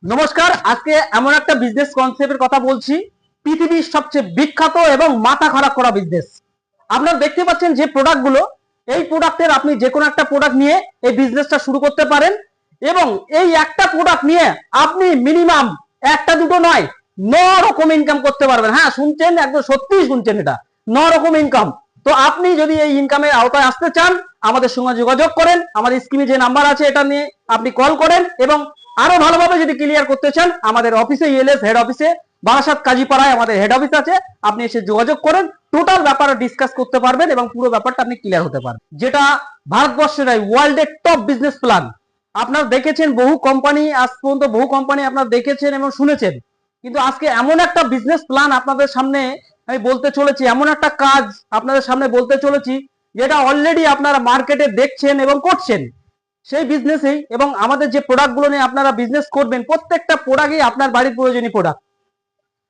নমস্কার। আজকে এমন একটা বিজনেস কনসেপ্টের কথা বলছি, পৃথিবীর সবচেয়ে বিখ্যাত এবং মাথা খারাপ করা বিজনেস। আপনারা দেখতে পাচ্ছেন যে প্রোডাক্টগুলো, এই প্রোডাক্টের আপনি যে কোনো একটা প্রোডাক্ট নিয়ে এই বিজনেসটা শুরু করতে পারেন এবং এই একটা প্রোডাক্ট নিয়ে আপনি মিনিমাম একটা দুটো নয় 9 রকম ইনকাম করতে পারবেন। হ্যাঁ, শুনছেন, একদম সত্যি শুনছেন, এটা 9 রকম ইনকাম। তো আপনি যদি এই ইনকামের আওতায় আসতে চান, আমাদের সঙ্গে যোগাযোগ করেন। আমাদের স্ক্রিনে যে নাম্বার আছে এটা নিয়ে আপনি কল করেন এবং আরো ভালোভাবে যদি ক্লিয়ার করতে চান, আমাদের অফিসে ইএলএস হেড অফিসে বারাসাত কাজীপাড়ায় আমাদের হেড অফিস আছে, আপনি এসে যোগাযোগ করেন। টোটাল ব্যাপারে ডিসকাস করতে পারবেন এবং পুরো ব্যাপারটা আপনি ক্লিয়ার হতে পারবেন। যেটা ভারতবর্ষের ওয়ার্ল্ডের টপ বিজনেস প্ল্যান। আপনারা দেখেছেন বহু কোম্পানি, আজ পর্যন্ত বহু কোম্পানি আপনারা দেখেছেন এবং শুনেছেন, কিন্তু আজকে এমন একটা বিজনেস প্ল্যান আপনাদের সামনে আমি বলতে চলেছি, এমন একটা কাজ আপনাদের সামনে বলতে চলেছি যেটা অলরেডি আপনারা মার্কেটে দেখছেন এবং করছেন সেই বিজনেসেই। এবং আমাদের যে প্রোডাক্টগুলো নিয়ে আপনারা বিজনেস করবেন, প্রত্যেকটা প্রোডাক্টই আপনার বাড়ির প্রয়োজনীয় প্রোডাক্ট।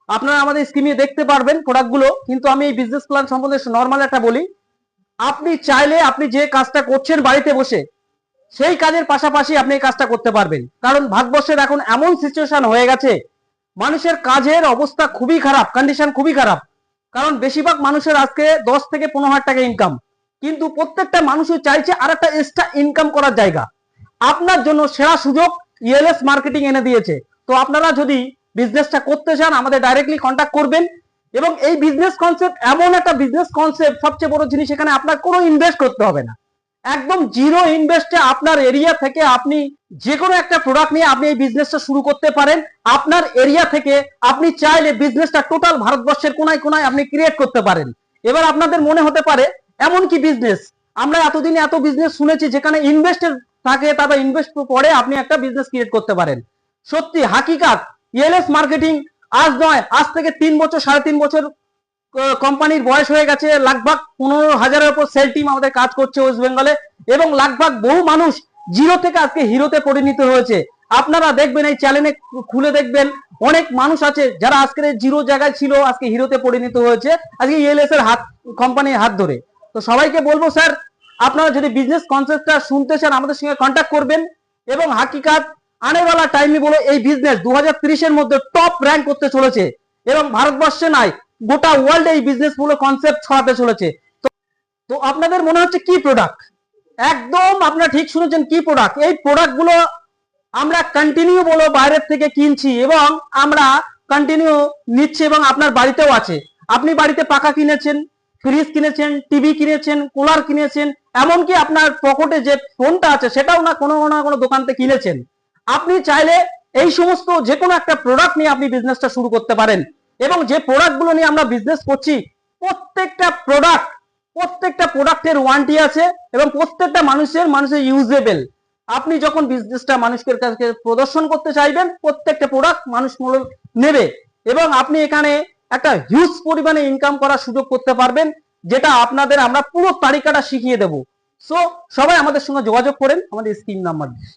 আপনারা আমাদের স্ক্রিনে দেখতে পারবেন প্রোডাক্টগুলো, কিন্তু আমি এই বিজনেস প্ল্যান সম্বন্ধে নর্মাল একটা বলি। আপনি চাইলে আপনি যে কাজটা করছেন বাড়িতে বসে, সেই কাজের পাশাপাশি আপনি এই কাজটা করতে পারবেন। কারণ ভারতবর্ষের এখন এমন সিচুয়েশন হয়ে গেছে, মানুষের কাজের অবস্থা খুবই খারাপ, কন্ডিশন খুবই খারাপ। কারণ বেশিরভাগ মানুষের আজকে 10 থেকে 15,000 টাকা ইনকাম, কিন্তু প্রত্যেকটা মানুষই চাইছে আর একটা এক্সট্রা ইনকাম করার জায়গা। আপনার জন্য সেরা সুযোগ ইএলএস মার্কেটিং এনে দিয়েছে। তো আপনারা যদি বিজনেসটা করতে চান, আমাদের ডাইরেক্টলি কন্ট্যাক্ট করবেন। এবং এই বিজনেস কনসেপ্ট এমন একটা বিজনেস কনসেপ্ট, সবচেয়ে বড় জিনিস এখানে আপনার কোনো ইনভেস্ট করতে হবে না। একদম জিরো ইনভেস্টে আপনার এরিয়া থেকে আপনি যে কোনো একটা প্রোডাক্ট নিয়ে আপনি এই বিজনেসটা শুরু করতে পারেন। আপনার এরিয়া থেকে আপনি চাইলে বিজনেসটা টোটাল ভারতবর্ষের কোনায় কোনায় আপনি ক্রিয়েট করতে পারেন। এবার আপনাদের মনে হতে পারে এমন কি বিজনেস, আমরা এতদিনে এত বিজনেস শুনেছি যেখানে ইনভেস্টের থাকে, তারপর ইনভেস্ট পরে আপনি একটা বিজনেস ক্রিয়েট করতে পারেন। সত্যি হাকিকাত ইএলএস মার্কেটিং আজ নয়, আজ থেকে 3 বছর 3.5 বছর কোম্পানির বয়স হয়ে গেছে। লাগভাগ 15,000-এর উপর সেল টিম আমাদের কাজ করছে ওয়েস্ট বেঙ্গলে এবং লাগভাগ বহু মানুষ জিরো থেকে আজকে হিরোতে পরিণত হয়েছে। আপনারা দেখবেন, এই চ্যানেলে খুলে দেখবেন, অনেক মানুষ আছে যারা আজকের জিরো জায়গায় ছিল, আজকে হিরোতে পরিণত হয়েছে আজকে ইএলএস এর হাত, কোম্পানির হাত ধরে। তো সবাইকে বলবো, স্যার আপনারা যদি বিজনেস কনসেপ্টটা শুনতে চান আমাদের সঙ্গে কন্ট্যাক্ট করবেন। এবং হাকিকাত আনেওয়ালা টাইমে বলো এই বিজনেস 2030-এর মধ্যে টপ র্যাঙ্ক করতে চলেছে এবং ভারতবর্ষে নয়, গোটা ওয়ার্ল্ডে এই বিজনেস গুলো কনসেপ্ট ছড়াতে চলেছে। তো আপনাদের মনে হচ্ছে কি প্রোডাক্ট? একদম আপনারা ঠিক শুনেছেন, কি প্রোডাক্ট। এই প্রোডাক্ট গুলো আমরা কন্টিনিউ বলো বাইরের থেকে কিনছি এবং আমরা কন্টিনিউ নিচ্ছি এবং আপনার বাড়িতেও আছে। আপনি বাড়িতে পাখা কিনেছেন, ফ্রিজ কিনেছেন, টিভি কিনেছেন, কুলার কিনেছেন, এমনকি আপনার পকেটে যে ফোনটা আছে সেটাও না কোনো না কোনো দোকান থেকে কিনেছেন। আপনি চাইলে এই সমস্ত যে কোনো একটা প্রোডাক্ট নিয়ে আপনি বিজনেসটা শুরু করতে পারেন। এবং যে প্রোডাক্টগুলো নিয়ে আমরা বিজনেস করছি, প্রত্যেকটা প্রোডাক্টের ওয়ারেন্টি আছে এবং প্রত্যেকটা মানুষের ইউজেবল। আপনি যখন বিজনেসটা মানুষের কাছে প্রদর্শন করতে চাইবেন, প্রত্যেকটা প্রোডাক্ট মানুষ নেবে এবং আপনি এখানে একটা হিউজ পরিমাণে ইনকাম করার সুযোগ করতে পারবেন, যেটা আপনাদের আমরা পুরো তালিকাটা শিখিয়ে দেব। সো সবাই আমাদের সঙ্গে যোগাযোগ করেন আমাদের স্ক্রিন নাম্বার দিয়ে।